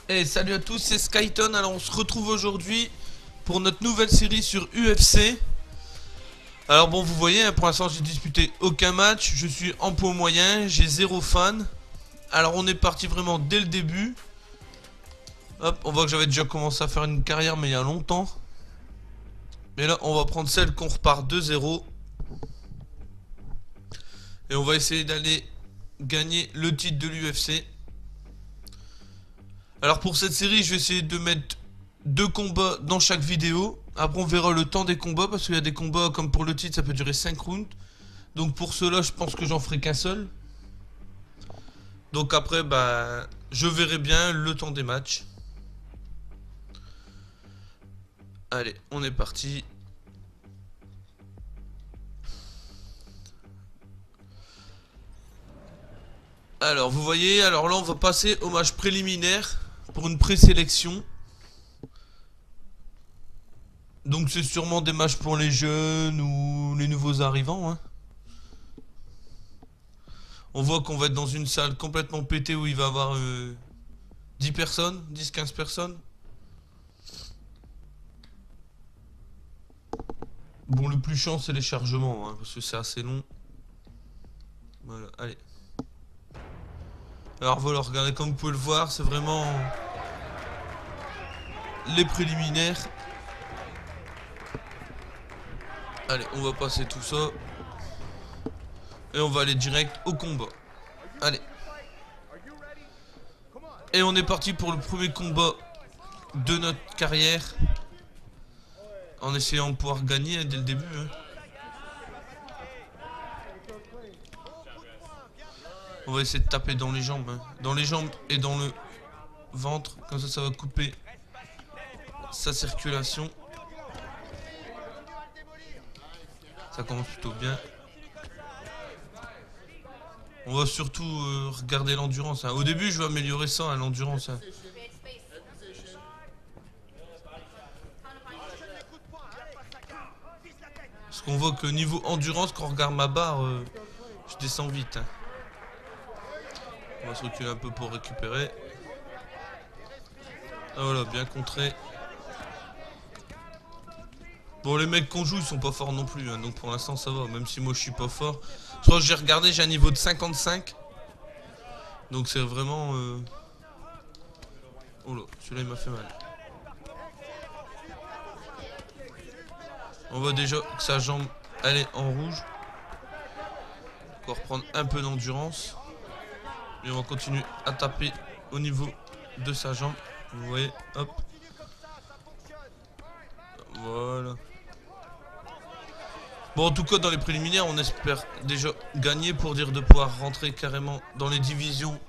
Et salut à tous, c'est Skyton. Alors on se retrouve aujourd'hui pour notre nouvelle série sur UFC. Alors bon, vous voyez, pour l'instant j'ai disputé aucun match. Je suis en poids moyen, j'ai 0 fan. Alors on est parti vraiment dès le début. Hop, on voit que j'avais déjà commencé à faire une carrière mais il y a longtemps. Mais là on va prendre celle qu'on repart 2-0. Et on va essayer d'aller gagner le titre de l'UFC. Alors pour cette série, je vais essayer de mettre 2 combats dans chaque vidéo. Après on verra le temps des combats, parce qu'il y a des combats comme pour le titre, ça peut durer 5 rounds. Donc pour cela, je pense que j'en ferai qu'un seul. Donc après, bah, je verrai bien le temps des matchs. Allez, on est parti. Alors vous voyez, alors là on va passer au match préliminaire pour une présélection. Donc c'est sûrement des matchs pour les jeunes ou les nouveaux arrivants, hein. On voit qu'on va être dans une salle complètement pétée où il va y avoir 10 personnes, 10-15 personnes. Bon, le plus chiant c'est les chargements, hein, parce que c'est assez long. Voilà, allez. Alors voilà, regardez, comme vous pouvez le voir, c'est vraiment les préliminaires. Allez, on va passer tout ça. Et on va aller direct au combat. Allez. Et on est parti pour le premier combat de notre carrière. En essayant de pouvoir gagner, hein, dès le début, hein. On va essayer de taper dans les jambes, hein. Dans les jambes et dans le ventre. Comme ça va couper sa circulation. Ça commence plutôt bien. On va surtout regarder l'endurance, hein. Au début, je vais améliorer ça, hein, l'endurance, hein. Parce qu'on voit que niveau endurance, quand on regarde ma barre, je descends vite, hein. On va se reculer un peu pour récupérer. Ah voilà, bien contré. Bon, les mecs qu'on joue, ils sont pas forts non plus, hein, donc pour l'instant ça va, même si moi je suis pas fort. Je crois que j'ai regardé, j'ai un niveau de 55. Donc c'est vraiment... Oh là, celui-là il m'a fait mal. On voit déjà que sa jambe, elle est en rouge. On va reprendre un peu d'endurance. Et on va continuer à taper au niveau de sa jambe. Vous voyez, hop. Voilà. Bon, en tout cas, dans les préliminaires, on espère déjà gagner pour dire de pouvoir rentrer carrément dans les divisions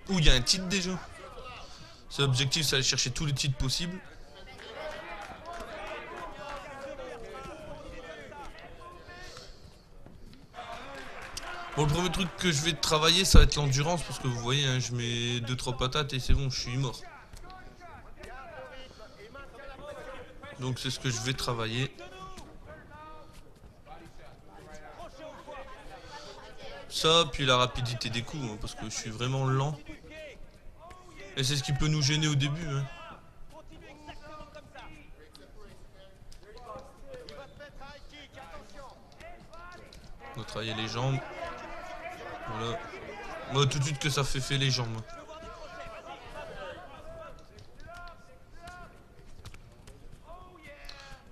où il y a un titre déjà. C'est l'objectif, c'est aller chercher tous les titres possibles. Bon, le premier truc que je vais travailler, ça va être l'endurance, parce que vous voyez, hein, je mets 2-3 patates et c'est bon, je suis mort. Donc c'est ce que je vais travailler. Ça, puis la rapidité des coups, hein, parce que je suis vraiment lent. Et c'est ce qui peut nous gêner au début, hein. On va travailler les jambes. Voilà. On voit tout de suite que ça fait les jambes.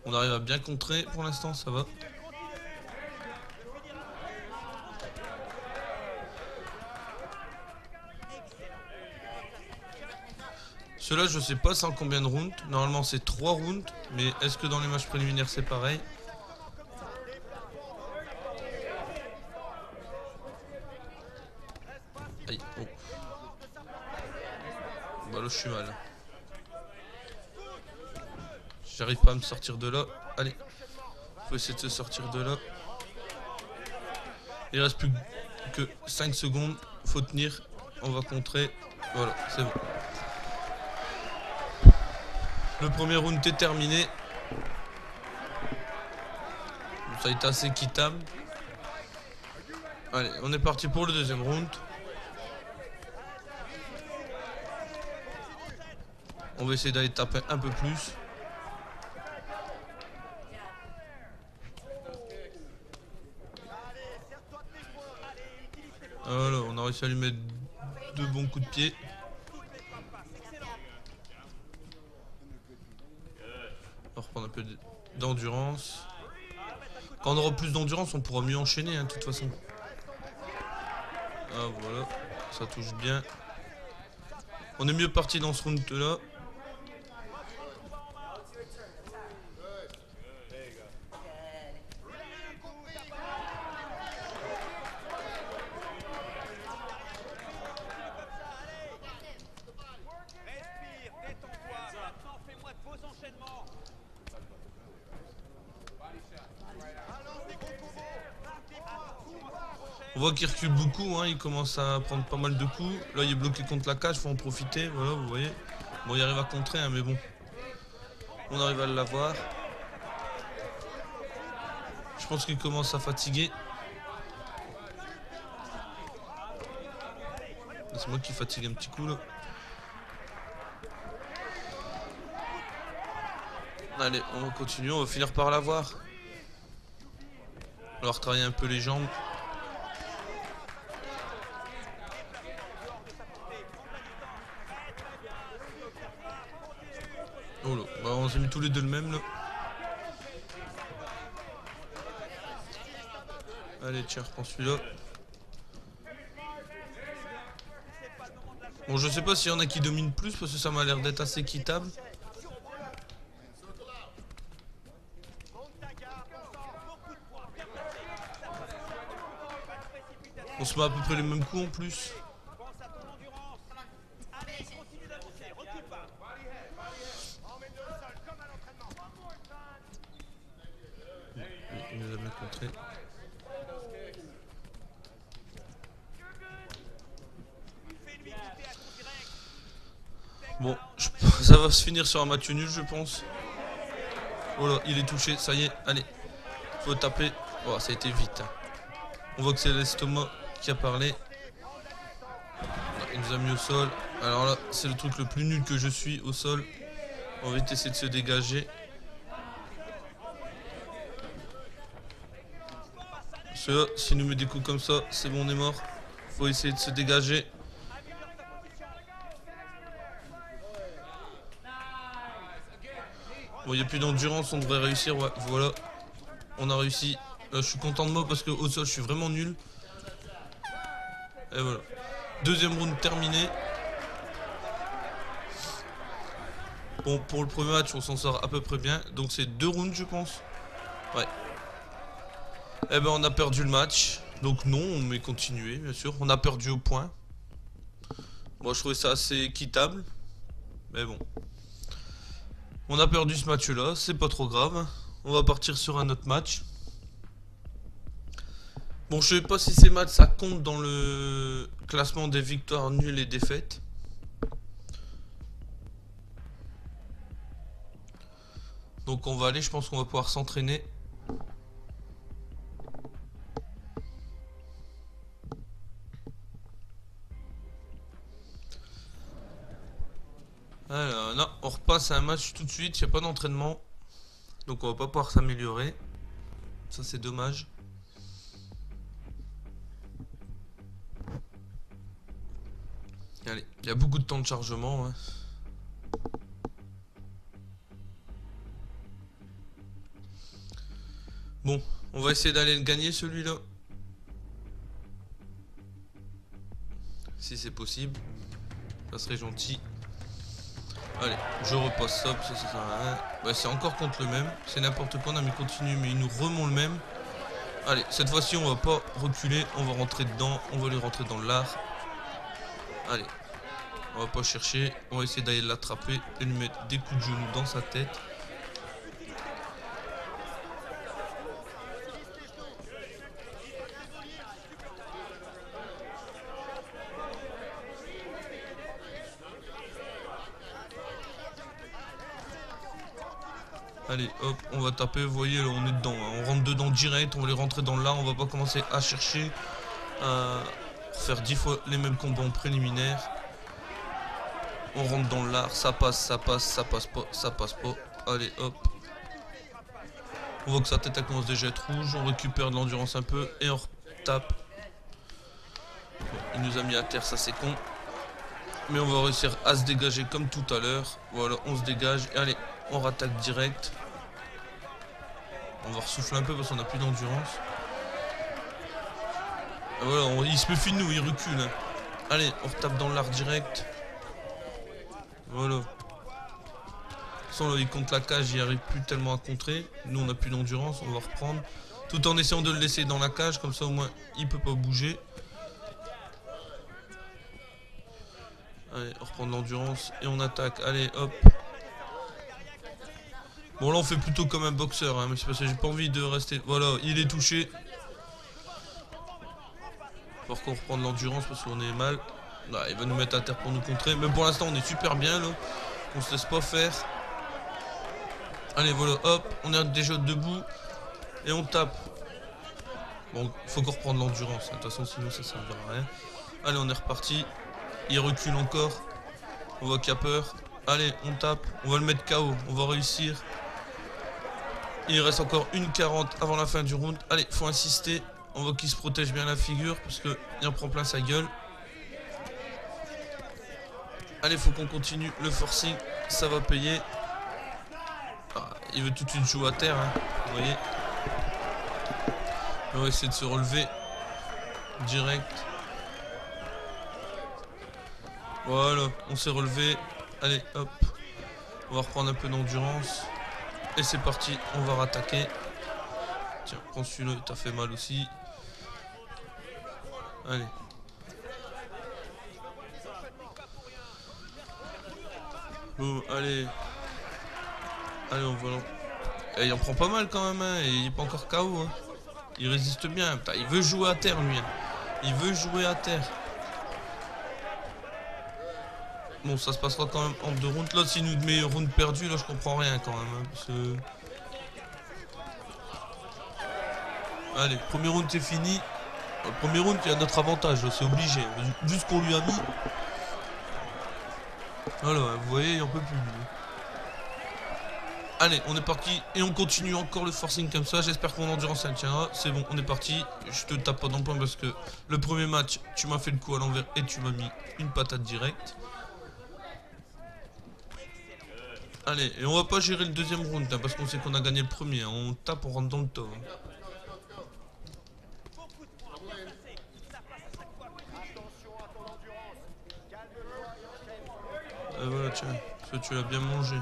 On arrive à bien contrer pour l'instant, ça va. Cela, je sais pas c'est en combien de rounds. Normalement c'est 3 rounds. Mais est-ce que dans les matchs préliminaires c'est pareil? Aïe, oh. Bah là je suis mal. J'arrive pas à me sortir de là. Allez. Faut essayer de se sortir de là. Il reste plus que 5 secondes. Faut tenir. On va contrer. Voilà, c'est bon. Le premier round est terminé. Ça a été assez équitable. Allez, on est parti pour le deuxième round. On va essayer d'aller taper un peu plus. Voilà, on a réussi à lui mettre 2 bons coups de pied. On va reprendre un peu d'endurance. Quand on aura plus d'endurance, on pourra mieux enchaîner, hein, de toute façon. Ah voilà, ça touche bien. On est mieux parti dans ce round là. On voit qu'il recule beaucoup, hein, il commence à prendre pas mal de coups. Là il est bloqué contre la cage, faut en profiter, voilà vous voyez. Bon il arrive à contrer hein, mais bon. On arrive à l'avoir. Je pense qu'il commence à fatiguer. C'est moi qui fatigue un petit coup là. Allez, on va continuer, on va finir par l'avoir. On va retravailler un peu les jambes. Oh là, bah on s'est mis tous les deux le même là. Allez tiens, reprends celui-là. Bon je sais pas s'il y en a qui dominent plus parce que ça m'a l'air d'être assez équitable. On se met à peu près les mêmes coups en plus. Il nous a bien contré. Bon, ça va se finir sur un match nul je pense. Oh là, il est touché, ça y est, allez. Faut taper. Oh, ça a été vite. Hein. On voit que c'est l'estomac qui a parlé. Il nous a mis au sol. Alors là, c'est le truc le plus nul que je suis au sol. On va essayer de se dégager. Celui-là, s'il nous met des coups comme ça, c'est bon, on est mort. Faut essayer de se dégager. Bon, il n'y a plus d'endurance, on devrait réussir. Ouais, voilà. On a réussi. Là, je suis content de moi parce que au sol, je suis vraiment nul. Et voilà. Deuxième round terminé. Bon, pour le premier match, on s'en sort à peu près bien. Donc, c'est 2 rounds, je pense. Ouais. Eh ben, on a perdu le match. Donc, non, on met continuer, bien sûr. On a perdu au point. Moi, je trouvais ça assez équitable. Mais bon. On a perdu ce match-là. C'est pas trop grave. On va partir sur un autre match. Bon, je sais pas si ces matchs, ça compte dans le classement des victoires nulles et défaites. Donc on va aller, je pense qu'on va pouvoir s'entraîner. Alors, non, on repasse à un match tout de suite, il n'y a pas d'entraînement. Donc on va pas pouvoir s'améliorer. Ça c'est dommage. Allez, il y a beaucoup de temps de chargement. Hein. Bon, on va essayer d'aller le gagner celui-là. Si c'est possible. Ça serait gentil. Allez, je repasse ça, ça sert à rien. Bah, c'est encore contre le même. C'est n'importe quoi, on a mis continue, mais il nous remonte le même. Allez, cette fois-ci, on va pas reculer. On va rentrer dedans. On va lui rentrer dans l'art. Allez. On va pas chercher. On va essayer d'aller l'attraper et lui mettre des coups de genou dans sa tête. Allez, hop, on va taper, vous voyez, là, on est dedans. Hein. On rentre dedans direct, on va les rentrer dans l'art. On va pas commencer à chercher à faire 10 fois les mêmes combats en préliminaire. On rentre dans l'art, ça passe, ça passe, ça passe pas, ça passe pas. Allez, hop. On voit que sa tête elle commence déjà à être rouge, on récupère de l'endurance un peu et on retape. Bon, il nous a mis à terre, ça c'est con. Mais on va réussir à se dégager comme tout à l'heure. Voilà, on se dégage. Et allez, on rattaque direct. On va ressouffler un peu parce qu'on n'a plus d'endurance. Voilà, il se méfie de nous, il recule. Hein. Allez, on retape dans l'art direct. Voilà. Sans là, il compte la cage, il arrive plus tellement à contrer. Nous, on n'a plus d'endurance, on va reprendre. Tout en essayant de le laisser dans la cage, comme ça au moins il peut pas bouger. Allez, on reprend de l'endurance et on attaque. Allez, hop. Bon, là, on fait plutôt comme un boxeur, hein, mais c'est parce que j'ai pas envie de rester. Voilà, il est touché. Faut qu'on reprend de l'endurance parce qu'on est mal. Là, il va nous mettre à terre pour nous contrer. Mais pour l'instant, on est super bien là. On se laisse pas faire. Allez, voilà, hop, on est déjà debout. Et on tape. Bon, faut qu'on reprenne l'endurance. De toute façon, sinon ça servira à rien. Allez, on est reparti. Il recule encore. On voit qu'il a peur. Allez, on tape. On va le mettre KO. On va réussir. Il reste encore 1:40 avant la fin du round. Allez, faut insister. On voit qu'il se protège bien la figure parce qu'il en prend plein sa gueule. Allez, faut qu'on continue le forcing. Ça va payer. Ah, il veut tout de suite jouer à terre. Hein, vous voyez. On va essayer de se relever. Direct. Voilà, on s'est relevé. Allez, hop. On va reprendre un peu d'endurance. Et c'est parti, on va rattaquer. Tiens, prends celui-là, il t'a fait mal aussi. Allez. Bon, allez. Allez, on va. Et il en prend pas mal quand même, hein. Et il est pas encore KO. Hein. Il résiste bien. Putain, il veut jouer à terre, lui. Hein. Il veut jouer à terre. Bon, ça se passera quand même en 2 rounds. Là, s'il nous met round perdu, là, je comprends rien quand même. Hein, parce que... Allez, premier round, c'est fini. Le premier round, il y a notre avantage, c'est obligé. Vu ce qu'on lui a mis. Voilà, vous voyez, il en peut plus. Allez, on est parti. Et on continue encore le forcing comme ça. J'espère que mon endurance, elle tiendra. C'est bon, on est parti. Je te tape pas dans le point parce que le premier match, tu m'as fait le coup à l'envers et tu m'as mis une patate directe. Allez, et on va pas gérer le deuxième round hein, parce qu'on sait qu'on a gagné le premier. Hein. On tape, on rentre dans le tas. Hein. Et voilà, tiens, ça tu l'as bien mangé.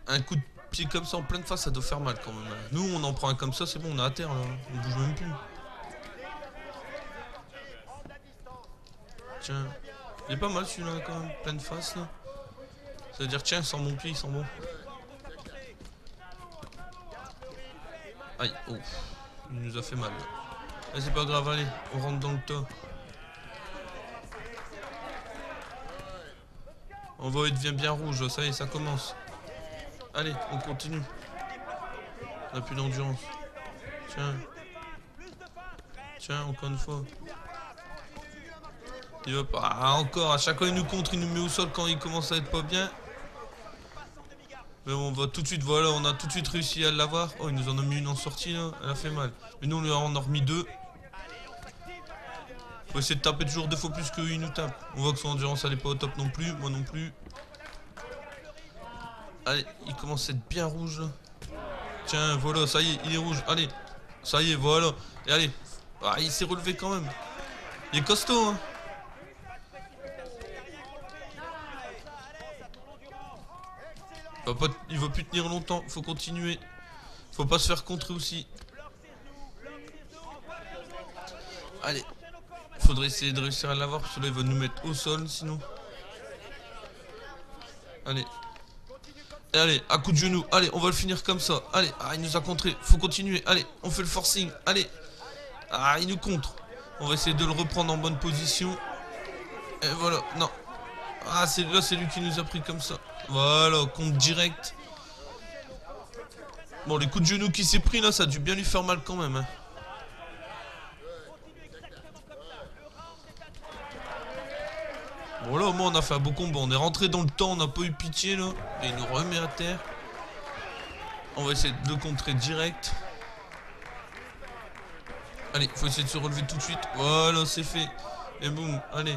Un coup de pied comme ça en pleine face, ça doit faire mal quand même. Hein. Nous, on en prend un comme ça, c'est bon, on est à terre là. On bouge même plus. Tiens. Il est pas mal celui-là quand même, pleine face là. Ça veut dire tiens, sans mon pied, ils sont bons. Aïe, oh, il nous a fait mal. Mais c'est pas grave, allez, on rentre dans le tas. On voit, il devient bien rouge, ça y est, ça commence. Allez, on continue. On n'a plus d'endurance. Tiens. Tiens, encore une fois. Il va pas. Ah, encore, à chaque fois il nous contre, il nous met au sol quand il commence à être pas bien. Mais on va tout de suite, voilà, on a tout de suite réussi à l'avoir. Oh, il nous en a mis une en sortie là, elle a fait mal. Mais nous on lui en a remis 2. Faut essayer de taper toujours 2 fois plus qu'il nous tape. On voit que son endurance elle est pas au top non plus, moi non plus. Allez, il commence à être bien rouge là. Tiens, voilà, ça y est, il est rouge. Allez, ça y est, voilà. Et allez. Ah, il s'est relevé quand même. Il est costaud, hein. Il va plus tenir longtemps, faut continuer. Faut pas se faire contrer aussi. Allez. Faudrait essayer de réussir à l'avoir parce que là il va nous mettre au sol sinon. Allez. Et allez, à coup de genou. Allez, on va le finir comme ça. Allez, ah, il nous a contré. Faut continuer. Allez, on fait le forcing. Allez. Ah, il nous contre. On va essayer de le reprendre en bonne position. Et voilà, non. Ah, là c'est lui qui nous a pris comme ça. Voilà, compte direct. Bon, les coups de genou qu'il s'est pris là, ça a dû bien lui faire mal quand même. Hein. Bon là au moins on a fait un beau combat. On est rentré dans le temps, on n'a pas eu pitié là. Et il nous remet à terre. On va essayer de le contrer direct. Allez, faut essayer de se relever tout de suite. Voilà, c'est fait. Et boum, allez.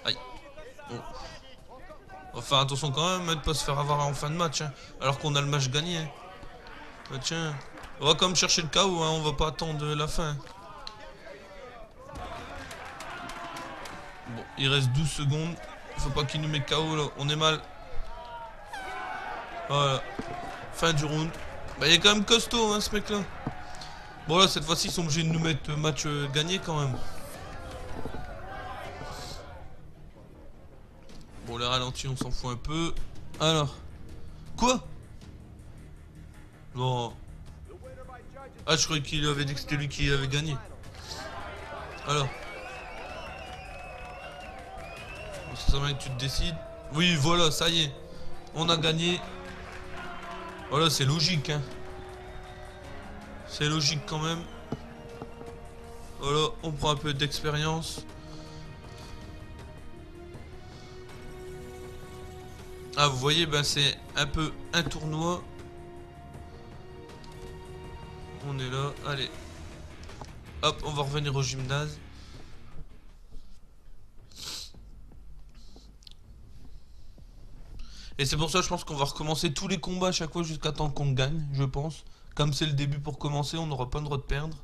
Aïe. Bon. On va faire attention quand même, de pas se faire avoir en fin de match. Hein, alors qu'on a le match gagné. Hein. Bah, tiens. On va quand même chercher le KO, hein, on va pas attendre la fin. Bon, il reste 12 secondes. Faut pas qu'il nous mette KO là, on est mal. Voilà. Fin du round. Bah il est quand même costaud hein, ce mec là. Bon là cette fois-ci ils sont obligés de nous mettre match gagné quand même. Bon les ralentis on s'en fout un peu. Alors. Quoi? Non. Ah je croyais qu'il avait dit que c'était lui qui avait gagné. Alors. Bon, ça veut que tu te décides. Oui voilà ça y est. On a gagné. Voilà c'est logique hein. C'est logique quand même. Voilà, on prend un peu d'expérience. Ah, vous voyez, ben c'est un peu un tournoi. On est là, allez. Hop, on va revenir au gymnase. Et c'est pour ça, je pense qu'on va recommencer tous les combats à chaque fois jusqu'à temps qu'on gagne, je pense. Comme c'est le début pour commencer, on n'aura pas le droit de perdre.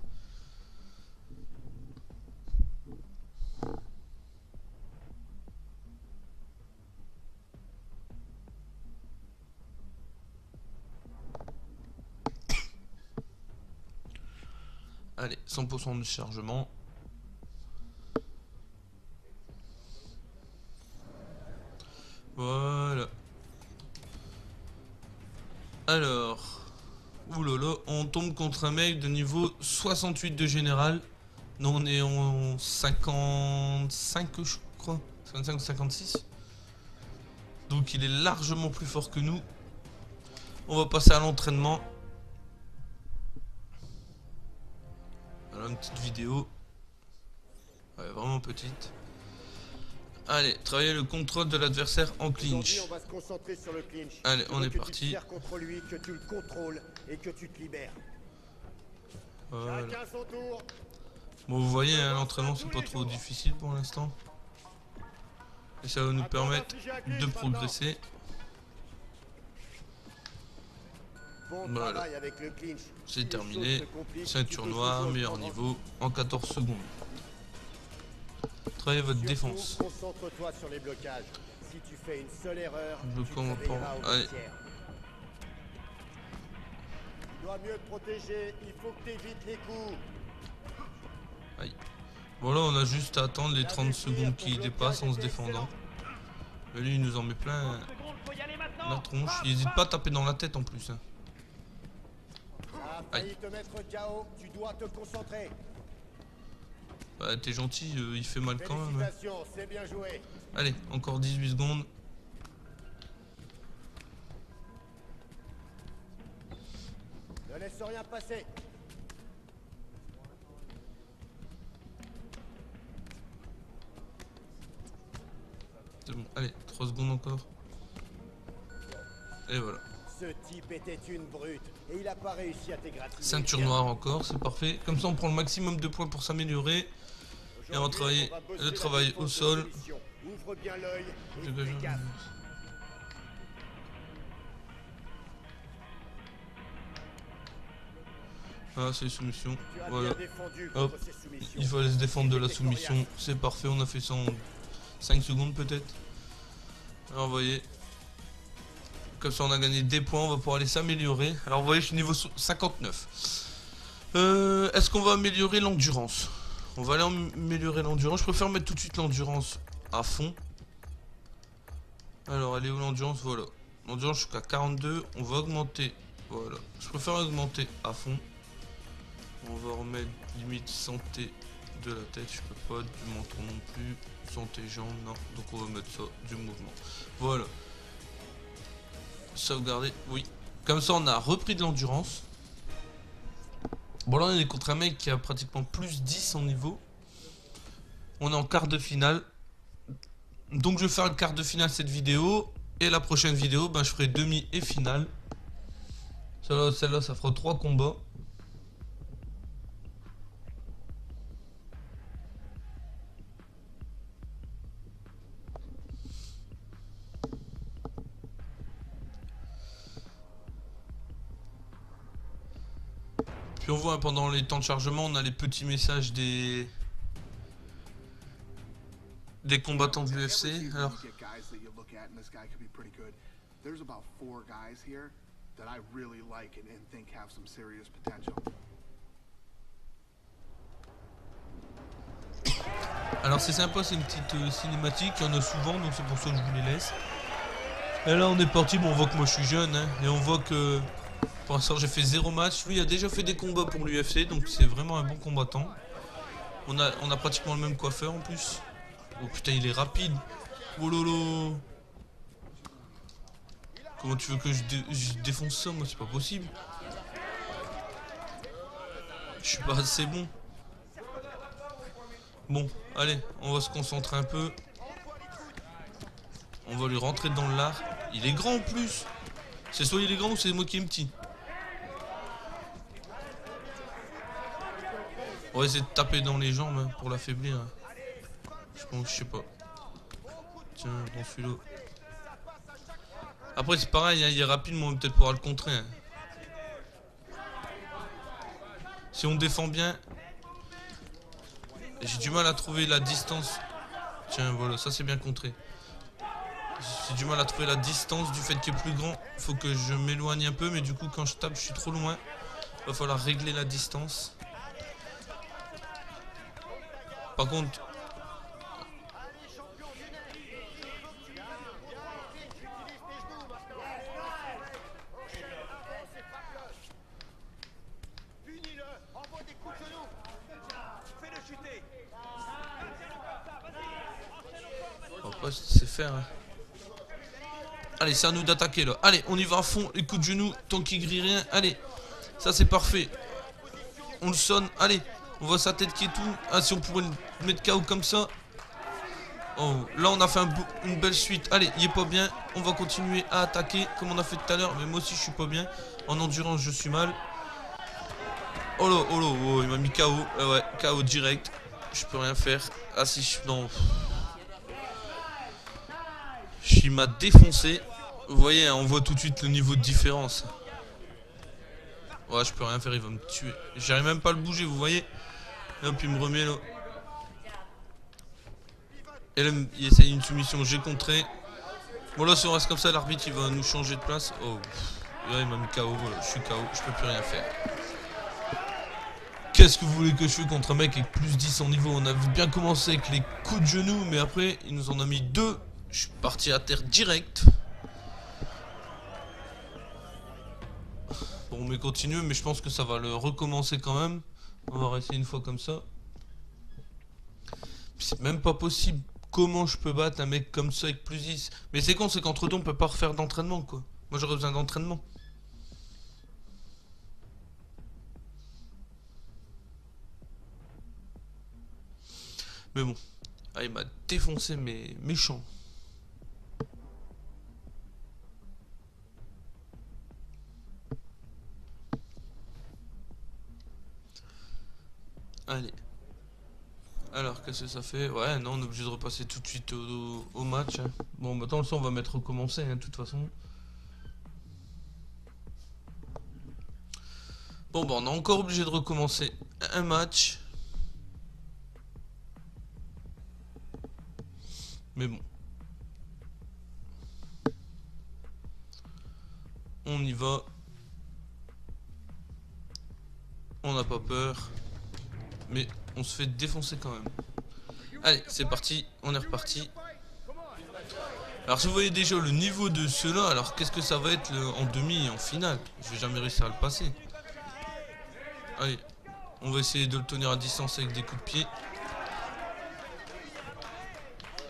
Allez, 100% de chargement. Voilà. Alors... Oulala, on tombe contre un mec de niveau 68 de général. Non, on est en 55, je crois. 55 ou 56. Donc il est largement plus fort que nous. On va passer à l'entraînement. Voilà une petite vidéo. Ouais, vraiment petite. Allez, travailler le contrôle de l'adversaire en clinch. On va se concentrer sur le clinch. Allez, on est parti. Contre lui, que tu le contrôles et que tu te libères. Voilà. Chacun son tour. Bon, vous voyez, hein, l'entraînement c'est pas trop difficile pour l'instant. Et ça va nous permettre de progresser. Voilà. C'est terminé. Ceinture noire, meilleur niveau en 14 secondes. Travaillez votre défense. Concentre-toi sur les blocages. Si tu fais une seule erreur, je comprends. Allez. Tu dois mieux te protéger, il faut que tu évites les coups. Aïe. Bon là on a juste à attendre les 30 secondes qui dépassent en se défendant. Mais lui il nous en met plein la tronche. Il hésite pas à taper dans la tête en plus. Hein. Aïe. Tu dois te concentrer. Bah t'es gentil, il fait mal quand même. Hein. C'est bien joué. Allez, encore 18 secondes. Ne laisse rien passer. C'est bon, allez, 3 secondes encore. Et voilà. Ce type était une brute et il a pas réussi à t'égratigner. Ceinture noire encore, c'est parfait. Comme ça on prend le maximum de points pour s'améliorer. Et on va travailler le travail au sol. Ouvre bien l'œil. Ah, c'est les soumissions. Voilà. Hop. Il fallait se défendre de la soumission. C'est parfait, on a fait ça en 5 secondes peut-être. Alors vous voyez. Comme ça on a gagné des points, on va pouvoir aller s'améliorer. Alors vous voyez, je suis niveau 59. Est-ce qu'on va améliorer l'endurance? On va aller améliorer l'endurance. Je préfère mettre tout de suite l'endurance à fond. Alors, elle est où l'endurance? Voilà. L'endurance jusqu'à 42. On va augmenter. Voilà. Je préfère augmenter à fond. On va remettre limite santé de la tête. Je peux pas. Du menton non plus. Santé jambes, non. Donc on va mettre ça. Du mouvement. Voilà. Sauvegarder. Oui. Comme ça, on a repris de l'endurance. Bon là on est contre un mec qui a pratiquement plus 10 en niveau. On est en quart de finale. Donc je vais faire le quart de finale cette vidéo. Et la prochaine vidéo, ben, je ferai demi et finale. Celle-là, ça fera 3 combats. Puis on voit pendant les temps de chargement, on a les petits messages des combattants de l'UFC. Alors c'est sympa, c'est une petite cinématique, il y en a souvent, donc c'est pour ça que je vous les laisse. Et là on est parti, bon on voit que moi je suis jeune, hein, et on voit que pour l'instant j'ai fait 0 match. Lui a déjà fait des combats pour l'UFC, donc c'est vraiment un bon combattant. On a pratiquement le même coiffeur en plus. Oh putain, il est rapide. Oh lolo. Comment tu veux que je défonce ça? Moi c'est pas possible. Je suis pas assez bon. Bon, allez, on va se concentrer un peu. On va lui rentrer dans l'art. Il est grand en plus. C'est soit il est grand ou c'est moi qui est petit. On va essayer de taper dans les jambes hein, pour l'affaiblir. Je pense, je sais pas. Tiens, bon celui-là. Après c'est pareil, hein, il est rapide, mais on va peut-être pouvoir le contrer. Hein. Si on défend bien. J'ai du mal à trouver la distance. Tiens, voilà, ça c'est bien contré. J'ai du mal à trouver la distance du fait qu'il est plus grand. Faut que je m'éloigne un peu, mais du coup quand je tape, je suis trop loin. Va falloir régler la distance. Par contre... On va pas se laisser faire. Hein. Allez, c'est à nous d'attaquer là. Allez, on y va à fond. Les coups de genoux, tant qu'il grille rien. Allez, ça c'est parfait. On le sonne. Allez, on voit sa tête qui est tout. Ah, si on pourrait le mettre KO comme ça. Oh, là on a fait une belle suite. Allez, il est pas bien. On va continuer à attaquer comme on a fait tout à l'heure. Mais moi aussi je suis pas bien. En endurance, je suis mal. Oh là, oh là, oh, il m'a mis KO. Ouais, KO direct. Je peux rien faire. Ah si, non. Il m'a défoncé. Vous voyez, on voit tout de suite le niveau de différence. Ouais, je peux rien faire, il va me tuer. J'arrive même pas à le bouger, vous voyez. Et hop, il me remet là. Et là, il essaye une soumission, j'ai contré. Bon là, si on reste comme ça, l'arbitre il va nous changer de place. Oh, là, il m'a mis KO, voilà, je suis KO, je peux plus rien faire. Qu'est-ce que vous voulez que je fasse contre un mec avec plus 10 en niveau? On a bien commencé avec les coups de genoux, mais après, il nous en a mis 2. Je suis parti à terre direct. Bon, mais continue, mais je pense que ça va le recommencer quand même. On va rester une fois comme ça. C'est même pas possible. Comment je peux battre un mec comme ça avec plus 10? Mais c'est con, c'est qu'entre deux, on peut pas refaire d'entraînement, quoi. Moi, j'aurais besoin d'entraînement. Mais bon. Ah, il m'a défoncé, mais méchant. Allez. Alors, qu'est-ce que ça fait? Ouais, non, on est obligé de repasser tout de suite au match. Hein. Bon, maintenant, le son, on va mettre recommencer, hein, de toute façon. Bon, bah, on est encore obligé de recommencer un match. Mais bon. On y va. On n'a pas peur. Mais on se fait défoncer quand même. Allez, c'est parti, on est reparti. Alors si vous voyez déjà le niveau de ceux-là, alors qu'est-ce que ça va être en demi et en finale? Je vais jamais réussir à le passer. Allez, on va essayer de le tenir à distance avec des coups de pied.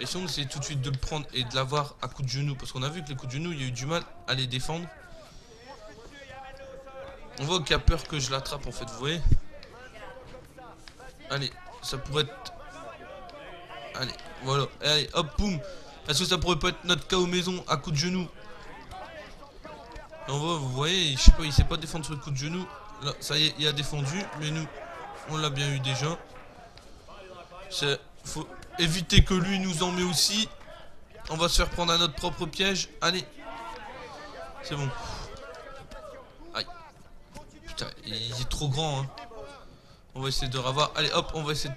Et si on essaie tout de suite de le prendre et de l'avoir à coups de genoux, parce qu'on a vu que les coups de genoux, il y a eu du mal à les défendre. On voit qu'il a peur que je l'attrape en fait, vous voyez. Allez, ça pourrait être... Allez, voilà. Allez, hop, boum. Est-ce que ça pourrait pas être notre KO maison à coup de genou? Et on voit, vous voyez, je sais pas, il sait pas défendre sur le coup de genou. Là, ça y est, il a défendu, mais nous, on l'a bien eu déjà. Faut éviter que lui nous en met aussi. On va se faire prendre à notre propre piège. Allez. C'est bon. Aïe. Putain, il est trop grand, hein. On va essayer de le ravoir. Allez, hop, on va essayer de...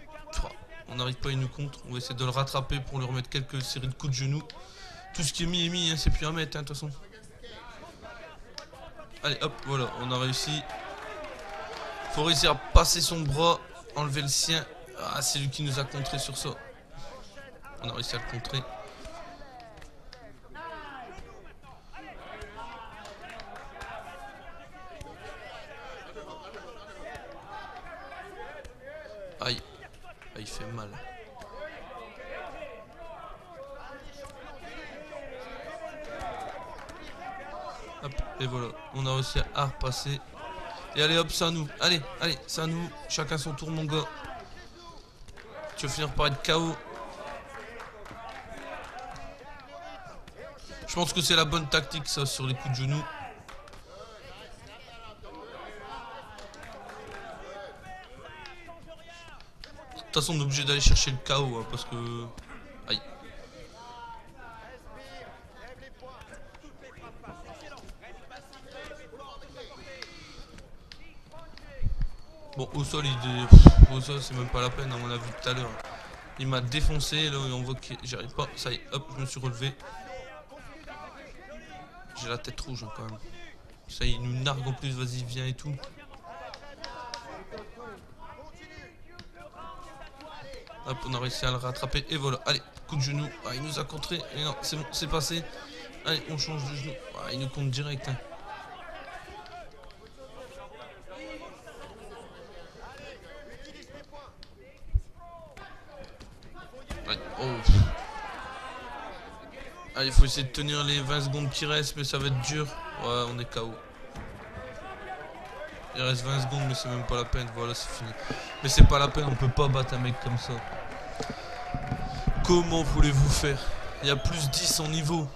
On n'arrive pas, il nous compte. On va essayer de le rattraper pour lui remettre quelques séries de coups de genoux. Tout ce qui est mis est mis, hein, c'est plus à mettre, hein, de toute façon. Allez, hop, voilà, on a réussi. Faut réussir à passer son bras, enlever le sien. Ah, c'est lui qui nous a contré sur ça. On a réussi à le contrer. Aïe. Ah, il fait mal. Hop, et voilà. On a réussi à repasser. Et allez hop, c'est à nous. Allez, allez, c'est à nous. Chacun son tour, mon gars. Tu vas finir par être KO. Je pense que c'est la bonne tactique, ça, sur les coups de genoux. De toute façon, on est obligé d'aller chercher le KO, hein, parce que... Aïe. Bon, au sol, au sol, c'est même pas la peine, hein, on l'a vu tout à l'heure. Il m'a défoncé, là, on voit que j'arrive pas. Ça y est, hop, je me suis relevé. J'ai la tête rouge, hein, quand même. Ça, il nous nargue en plus, vas-y, viens et tout. Hop, on a réussi à le rattraper, et voilà. Allez, coup de genou. Ah, il nous a contré. Et non, c'est bon, c'est passé. Allez, on change de genou. Ah, il nous compte direct, hein. Allez, oh. Allez, il faut essayer de tenir les 20 secondes qui restent, mais ça va être dur. Ouais, on est KO. Il reste 20 secondes, mais c'est même pas la peine. Voilà, c'est fini. Mais c'est pas la peine, on peut pas battre un mec comme ça. Comment voulez-vous faire? Il y a plus 10 en niveau.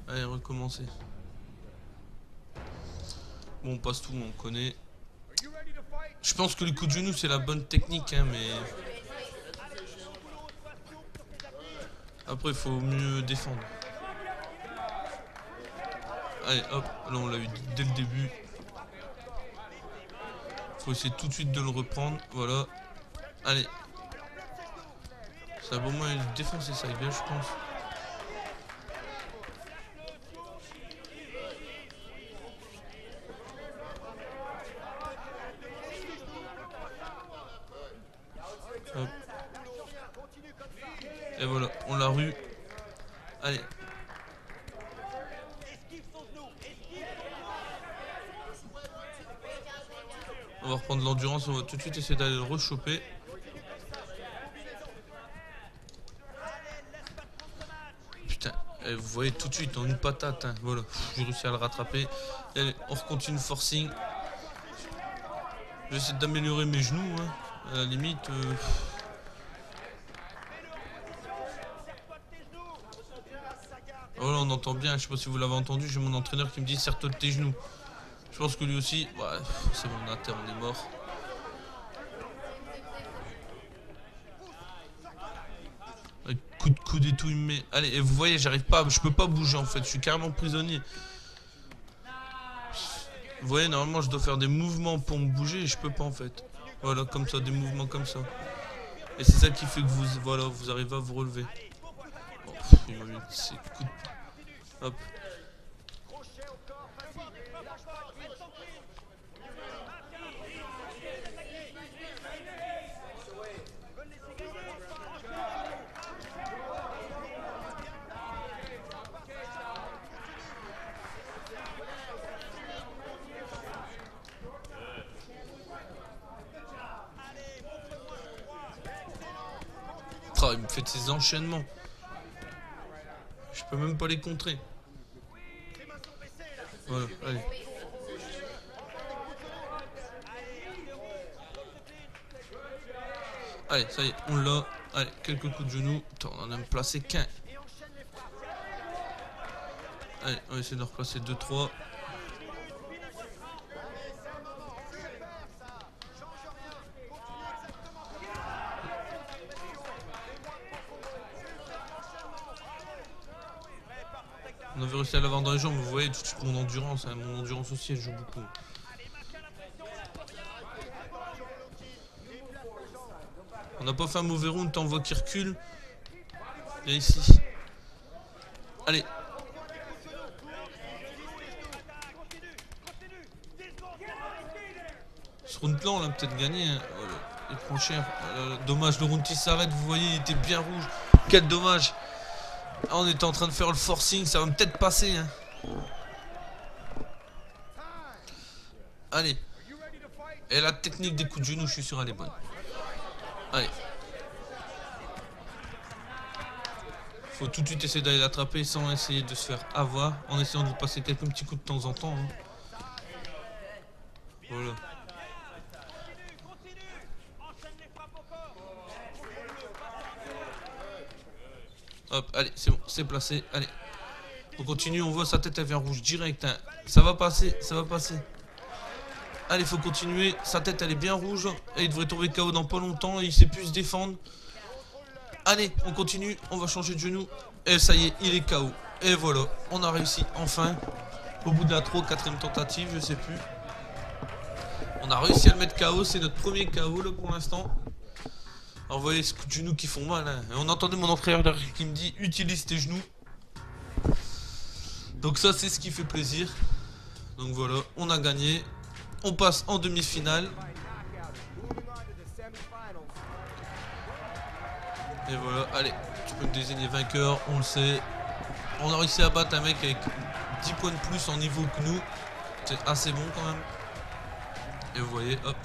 Allez, recommencer. Bon, on passe tout, on connaît. Je pense que le coup de genou, c'est la bonne technique, hein, mais... Après, il faut mieux défendre. Allez, hop, là, on l'a eu dès le début. Faut essayer tout de suite de le reprendre, voilà. Allez. Ça va au moins défoncer ça, bien, je pense. Hop. Et voilà, on l'a eu. Allez. On va reprendre l'endurance, on va tout de suite essayer d'aller le rechoper. Putain, vous voyez tout de suite en une patate, hein. Voilà, j'ai réussi à le rattraper. Et allez, on recontinue forcing. J'essaie d'améliorer mes genoux, hein. À la limite. Oh là, on entend bien, je sais pas si vous l'avez entendu, j'ai mon entraîneur qui me dit serre-toi de tes genoux. Je pense que lui aussi, ouais, c'est bon, on a terre, on est mort. Coup de coude et tout, il me met. Allez, et vous voyez, j'arrive pas, je peux pas bouger en fait, je suis carrément prisonnier. Vous voyez, normalement, je dois faire des mouvements pour me bouger et je peux pas en fait. Voilà, comme ça, des mouvements comme ça. Et c'est ça qui fait que vous, voilà, vous arrivez à vous relever. Oh, il m'a mis ces coups de... Hop. Oh, il me fait ses enchaînements. Je peux même pas les contrer. Voilà, allez. Allez, ça y est, on l'a. Allez, quelques coups de genoux. Attends, on en a placé qu'un. Allez, on va essayer de replacer 2-3. On avait réussi à l'avoir dans les jambes, vous voyez tout de suite mon endurance, hein, mon endurance aussi elle joue beaucoup. On n'a pas fait un mauvais round, t'en vois qui recule. Et ici. Allez. Ce round là on l'a peut-être gagné. Hein. Voilà. Il prend cher. Dommage, le round qui s'arrête, vous voyez, il était bien rouge. Quel dommage. Ah, on était en train de faire le forcing, ça va peut-être passer. Hein. Allez. Et la technique des coups de genoux, je suis sûr elle est bonne. Allez. Faut tout de suite essayer d'aller l'attraper sans essayer de se faire avoir. En essayant de vous passer quelques petits coups de temps en temps. Hein. Voilà. Hop, allez, c'est bon, c'est placé. Allez. On continue, on voit sa tête, elle vient rouge direct. Hein. Ça va passer, ça va passer. Allez, faut continuer. Sa tête, elle est bien rouge. Et il devrait tomber KO dans pas longtemps. Et il sait plus se défendre. Allez, on continue. On va changer de genou. Et ça y est, il est KO. Et voilà, on a réussi enfin. Au bout de la 4ème tentative, je sais plus. On a réussi à le mettre KO. C'est notre premier KO là pour l'instant. Alors vous voyez ce coup de genoux qui font mal. Hein. Et on entendait mon entraîneur derrière qui me dit utilise tes genoux. Donc ça c'est ce qui fait plaisir. Donc voilà, on a gagné. On passe en demi-finale. Et voilà, allez, tu peux me désigner vainqueur, on le sait. On a réussi à battre un mec avec 10 points de plus en niveau que nous. C'est assez bon quand même. Et vous voyez, hop.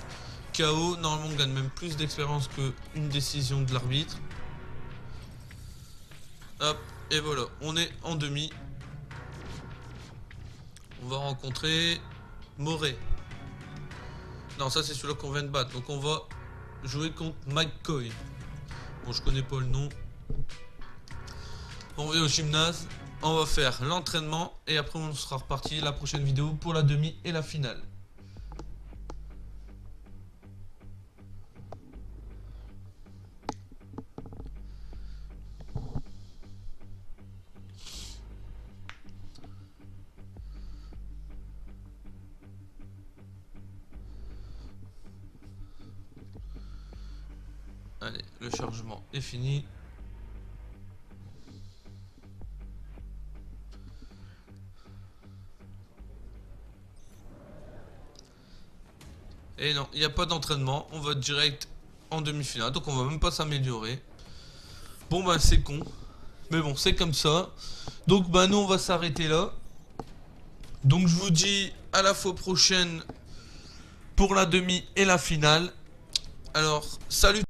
KO, normalement on gagne même plus d'expérience qu'une décision de l'arbitre. Hop, et voilà, on est en demi. On va rencontrer Moret. Non, ça c'est celui-là qu'on vient de battre. Donc on va jouer contre McCoy. Bon, je connais pas le nom. On va au gymnase. On va faire l'entraînement. Et après on sera reparti la prochaine vidéo pour la demi et la finale. Allez, le chargement est fini. Et non, il n'y a pas d'entraînement. On va direct en demi-finale. Donc on va même pas s'améliorer. Bon bah c'est con. Mais bon, c'est comme ça. Donc bah nous on va s'arrêter là. Donc je vous dis à la fois prochaine pour la demi et la finale. Alors, salut.